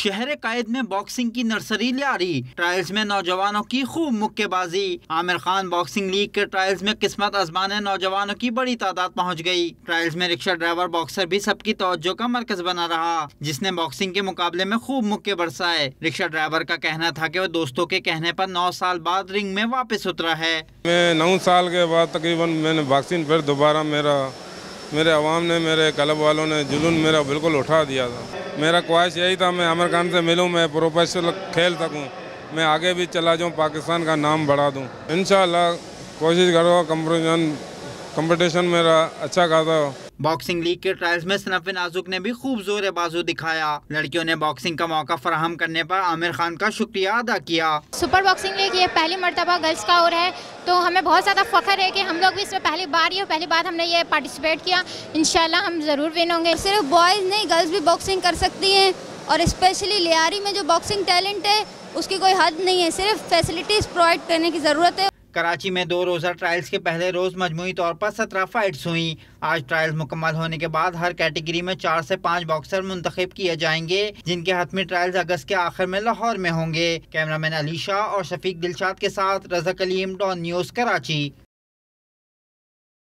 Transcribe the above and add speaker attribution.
Speaker 1: शहर कायद में बॉक्सिंग की नर्सरी लियारी, ट्रायल्स में नौजवानों की खूब मुक्केबाजी। आमिर खान बॉक्सिंग लीग के ट्रायल्स में किस्मत आजमाने नौजवानों की बड़ी तादाद पहुंच गई। ट्रायल्स में रिक्शा ड्राइवर बॉक्सर भी सबकी तवज्जो का मरकज बना रहा, जिसने बॉक्सिंग के मुकाबले में खूब मुक्के बरसाए। रिक्शा ड्राइवर का कहना था कि वो दोस्तों के कहने पर 9 साल बाद रिंग में वापस उतरा है।
Speaker 2: मैं 9 साल के बाद तकरीबन मैंने बॉक्सिंग फिर दोबारा मेरे अवाम ने, मेरे क्लब वालों ने जुनून मेरा बिल्कुल उठा दिया था। मेरा ख्वाहिश यही था मैं आमिर खान से मिलूं, मैं प्रोफेशनल खेल सकूं, मैं आगे भी चला जाऊं, पाकिस्तान का नाम बढ़ा दूं। इंशाअल्लाह कोशिश करो, कंपटीशन मेरा अच्छा खासा हो।
Speaker 1: बॉक्सिंग लीग के ट्रायल्स में सनफ़ नाजुक ने भी खूब जोर बाजू दिखाया। लड़कियों ने बॉक्सिंग का मौका फराहम करने पर आमिर खान का शुक्रिया अदा किया।
Speaker 3: सुपर बॉक्सिंग लीग ये पहली मर्तबा गर्ल्स का और है, तो हमें बहुत ज़्यादा फ़ख्र है कि हम लोग भी इसमें पहली बार हमने ये पार्टिसिपेट किया। इंशाल्लाह हम ज़रूर विन होंगे।
Speaker 4: सिर्फ बॉयज़ नहीं, गर्ल्स भी बॉक्सिंग कर सकती हैं, और स्पेशली लियारी में जो बॉक्सिंग टैलेंट है उसकी कोई हद नहीं है, सिर्फ फैसिलिटीज़ प्रोवाइड करने की ज़रूरत है।
Speaker 1: कराची में 2 रोज़ा ट्रायल्स के पहले रोज मजमूई तौर पर 17 फाइट्स हुई। आज ट्रायल्स मुकम्मल होने के बाद हर कैटेगरी में 4 से 5 बॉक्सर मुंतखब किए जाएंगे, जिनके हतमी ट्रायल्स अगस्त के आखिर में लाहौर में होंगे। कैमरामैन अली शाह और शफीक दिलशाद के साथ रज़ा कलीम, डॉन न्यूज़, कराची।